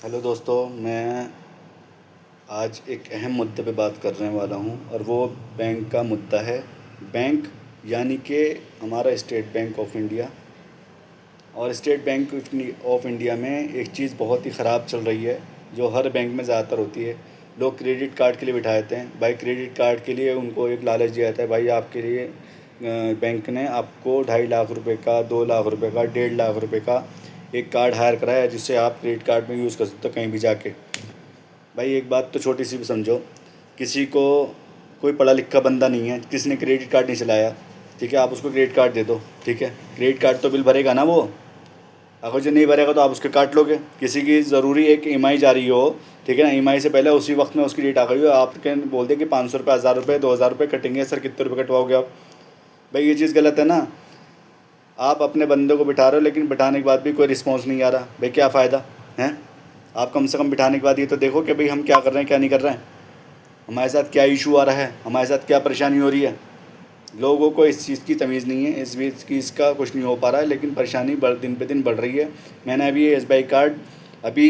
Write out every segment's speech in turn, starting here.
Hello दोस्तों, मैं आज एक अहम मुद्दे पे बात करने वाला हूँ और वो बैंक का मुद्दा है। बैंक यानी कि हमारा स्टेट बैंक ऑफ इंडिया। और स्टेट बैंक ऑफ इंडिया में एक चीज़ बहुत ही ख़राब चल रही है, जो हर बैंक में ज़्यादातर होती है। लोग क्रेडिट कार्ड के लिए बिठा देते हैं भाई। क्रेडिट कार्ड के लिए उनको एक लालच दिया जाता है भाई, आपके लिए बैंक ने आपको 2.5 लाख रुपए का, 2 लाख रुपए का, 1.5 लाख रुपए का एक कार्ड हायर कराया, जिससे आप क्रेडिट कार्ड में यूज़ कर सकते हो कहीं भी जाके। भाई एक बात तो छोटी सी भी समझो, किसी को कोई पढ़ा लिखा बंदा नहीं है, किसी ने क्रेडिट कार्ड नहीं चलाया, ठीक है, आप उसको क्रेडिट कार्ड दे दो, ठीक है, क्रेडिट कार्ड तो बिल भरेगा ना वो। अगर जो नहीं भरेगा तो आप उसके काट लोगे। किसी की ज़रूरी एक ईएमआई जा रही हो, ठीक है ना, ईएमआई से पहले उसी वक्त में उसकी डेट आ गई हो, आप बोल दे कि 500 रुपये, 1000 रुपये, 2000 रुपये कटेंगे। सर कितने रुपये कटवाओगे आप? भाई ये चीज़ गलत है ना। आप अपने बंदे को बिठा रहे हो, लेकिन बिठाने के बाद भी कोई रिस्पॉन्स नहीं आ रहा। भाई क्या फ़ायदा है? आप कम से कम बिठाने के बाद ये तो देखो कि भाई हम क्या कर रहे हैं, क्या नहीं कर रहे हैं, हमारे साथ क्या इशू आ रहा है, हमारे साथ क्या परेशानी हो रही है। लोगों को इस चीज़ की तमीज़ नहीं है, इस चीज़ की इसका कुछ नहीं हो पा रहा है, लेकिन परेशानी दिन पे दिन बढ़ रही है। मैंने अभी ये एसबीआई कार्ड, अभी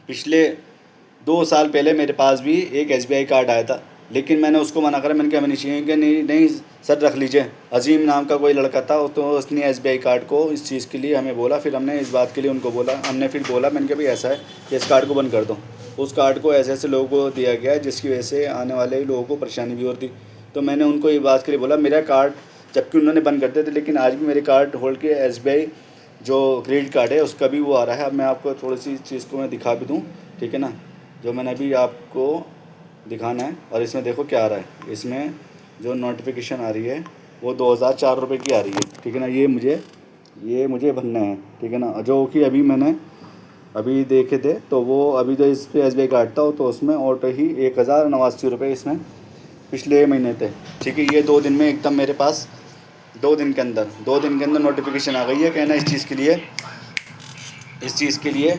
पिछले 2 साल पहले मेरे पास भी एक एसबीआई कार्ड आया था, लेकिन मैंने उसको मना करा। मैंने कहा हमें नहीं चाहिए, कि नहीं नहीं सर रख लीजिए। अजीम नाम का कोई लड़का था, तो उसने एसबीआई कार्ड को इस चीज़ के लिए हमें बोला, फिर हमने इस बात के लिए उनको बोला, हमने फिर बोला, मैंने कहा भाई ऐसा है कि इस कार्ड को बंद कर दो। उस कार्ड को ऐसे ऐसे लोगों को दिया गया है, जिसकी वजह से आने वाले लोगों को परेशानी भी होती। तो मैंने उनको ये बात के लिए बोला, मेरा कार्ड, जबकि उन्होंने बंद कर दिया था, लेकिन आज भी मेरे कार्ड होल्ड के एसबीआई जो क्रेडिट कार्ड है उसका भी वो आ रहा है। अब मैं आपको थोड़ी सी चीज़ को मैं दिखा भी दूँ, ठीक है ना, जो मैंने अभी आपको दिखाना है। और इसमें देखो क्या आ रहा है, इसमें जो नोटिफिकेशन आ रही है वो 2004 रुपये की आ रही है, ठीक है ना। ये मुझे भरना है, ठीक है ना, जो कि अभी मैंने अभी देखे थे, तो वो अभी जो इस पर एसबीआई कार्ड था तो उसमें ऑटो ही 1089 रुपये इसमें पिछले महीने थे, ठीक है। ये 2 दिन में एकदम मेरे पास 2 दिन के अंदर नोटिफिकेशन आ गई है, कहना इस चीज़ के लिए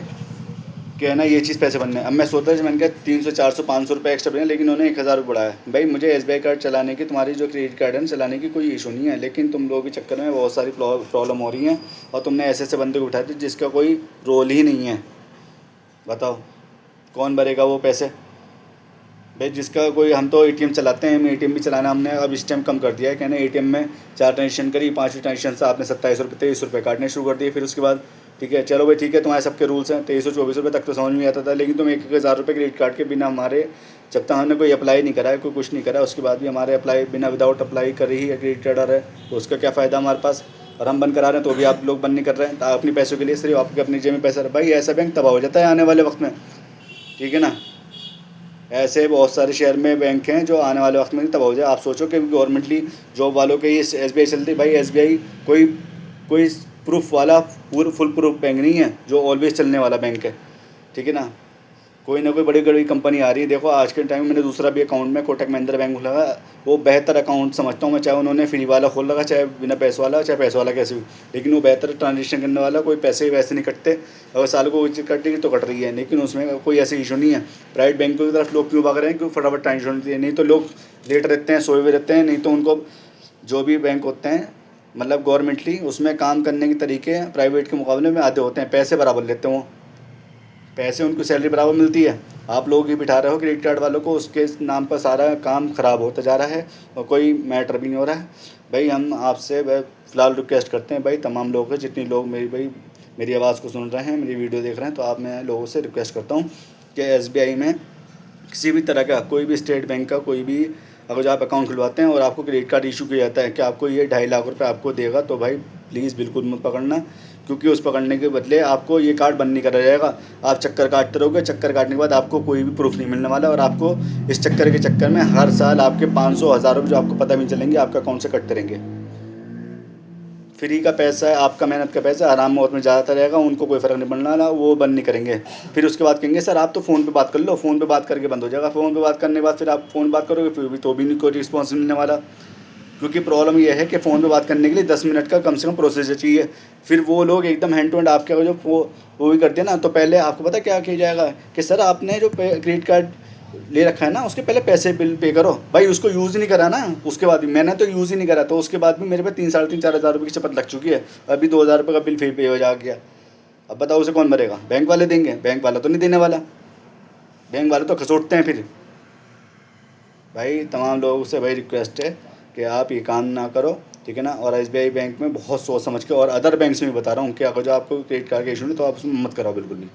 कहना ये चीज़ पैसे बनने। अब मैं सोच रहा था, मैंने कहा 300, 400, 500 रुपये एक्स्ट्रा बढ़े, लेकिन उन्होंने 1000 रुपये बढ़ाया। भाई मुझे एसबीआई कार्ड चलाने की, तुम्हारी जो क्रेडिट कार्ड है ना चलाने की कोई इशू नहीं है, लेकिन तुम लोगों के चक्कर में बहुत सारी प्रॉब्लम हो रही हैं, और तुमने ऐसे ऐसे बंदे को उठाए थे जिसका कोई रोल ही नहीं है। बताओ कौन भरेगा वो पैसे? भाई जिसका कोई, हम तो एटीएम चलाते हैं, एटीएम भी चलाना हमने अब इस टाइम कम कर दिया है। कहना एटीएम में 4 ट्रांजेक्शन करी, 5वीं ट्रांजेक्शन से आपने 27 रुपये, 23 रुपये काटने शुरू कर दिए। फिर उसके बाद ठीक है, चलो भाई ठीक है, तुम्हारे सबके रूल्स हैं, 2324 रुपये तक तो समझ में आता था, लेकिन तुम 1000 रुपये क्रेडिट कार्ड के बिना हमारे, जब तक हमने कोई अप्लाई नहीं करा है, कोई कुछ नहीं करा, उसके बाद भी हमारे अप्लाई बिना विदाउट अप्लाई कर ही क्रेडिट कार्ड आ रहा है, तो उसका क्या फ़ायदा हमारे पास? और हम बंद करा रहे हैं तो भी आप लोग बंद नहीं कर रहे हैं, अपने पैसों के लिए, सिर्फ आपके अपनी जेब में पैसा। भाई ऐसा बैंक तबाह हो जाता है आने वाले वक्त में, ठीक है ना। ऐसे बहुत सारे शहर में बैंक हैं जो आने वाले वक्त में तबाह हो जाए। आप सोचो कि गवर्नमेंटली जॉब वालों के ये एसबीआई चलती। भाई एसबीआई कोई कोई प्रूफ वाला फुल प्रूफ बैंक नहीं है, जो ऑलवेज चलने वाला बैंक है, ठीक है ना। कोई ना कोई बड़ी बड़ी कंपनी आ रही है। देखो आज के टाइम में मैंने दूसरा भी अकाउंट में कोटक महिंद्रा बैंक खुला है, वो बेहतर अकाउंट समझता हूँ मैं, चाहे उन्होंने फ्री वाला खोल लगा, चाहे बिना पैसे वाला, चाहे पैसे वाला कैसे भी, लेकिन वो बेहतर ट्रांजेक्शन करने वाला, कोई पैसे वैसे नहीं कटते। अगर साल को कट रही तो कट रही है, लेकिन उसमें कोई ऐसे इशू नहीं है। प्राइवेट बैंकों की तरफ लोग क्यों भाग रहे हैं? क्यों? फटाफट ट्रांजेक्शन, नहीं तो लोग लेट रहते हैं, सोए हुए रहते हैं। नहीं तो उनको जो भी बैंक होते हैं, मतलब गवर्नमेंटली, उसमें काम करने के तरीके प्राइवेट के मुकाबले में आधे होते हैं, पैसे बराबर लेते हैं वो, पैसे उनको सैलरी बराबर मिलती है। आप लोग ही बिठा रहे हो क्रेडिट कार्ड वालों को, उसके नाम पर सारा काम ख़राब होता जा रहा है और कोई मैटर भी नहीं हो रहा है। भाई हम आपसे फ़िलहाल रिक्वेस्ट करते हैं, भाई तमाम लोग हैं, जितने लोग मेरी आवाज़ को सुन रहे हैं, मेरी वीडियो देख रहे हैं, तो आप, मैं लोगों से रिक्वेस्ट करता हूँ कि एसबीआई में किसी भी तरह का, कोई भी स्टेट बैंक का कोई भी, अगर जो आप अकाउंट खुलवाते हैं और आपको क्रेडिट कार्ड इशू किया जाता है कि आपको ये 2.5 लाख रुपये आपको देगा, तो भाई प्लीज़ बिल्कुल मत पकड़ना, क्योंकि उस पकड़ने के बदले आपको ये कार्ड बंद नहीं करा जाएगा। आप चक्कर काटते रहोगे, चक्कर काटने के बाद आपको कोई भी प्रूफ नहीं मिलने वाला, और आपको इस चक्कर के चक्कर में हर साल आपके 500, 1000 रुपये जो आपको पता भी नहीं चलेंगे, आपका अकाउंट से कटते रहेंगे। फ्री का पैसा है, आपका मेहनत का पैसा आराम मौत में ज़्यादा रहेगा, उनको कोई फ़र्क नहीं पड़ने वाला, वो बंद नहीं करेंगे। फिर उसके बाद कहेंगे सर आप तो फ़ोन पे बात कर लो, फ़ोन पे बात करके बंद हो जाएगा। फ़ोन पे बात करने के बाद फिर आप फ़ोन बात करोगे, फिर भी तो भी नहीं कोई रिस्पॉन्स मिलने वाला, क्योंकि प्रॉब्लम ये है कि फ़ोन पे बात करने के लिए 10 मिनट का कम से कम प्रोसेस चाहिए। फिर वो लोग एकदम हैंड टू हैंड आपके जो वो भी करते हैं ना, तो पहले आपको पता क्या किया जाएगा कि सर आपने जो क्रेडिट कार्ड ले रखा है ना, उसके पहले पैसे बिल पे करो। भाई उसको यूज़ नहीं करा ना, उसके बाद भी मैंने तो यूज़ ही नहीं करा, तो उसके बाद भी मेरे पे 3, 3.5, 4 हज़ार रुपये की चपत लग चुकी है। अभी 2000 रुपये का बिल फिर पे हो जा गया। अब बताओ उसे कौन भरेगा? बैंक वाले देंगे? बैंक वाला तो नहीं देने वाला, बैंक वाले तो खसोटते हैं फिर। भाई तमाम लोगों से भाई रिक्वेस्ट है कि आप ये काम ना करो, ठीक है ना। और एसबीआई बैंक में बहुत सोच समझ के, और अदर बैंक से भी बता रहा हूँ कि अगर जो आपको क्रेडिट कार्ड का इशू नहीं तो आप उसमें मत कराओ बिल्कुल भी।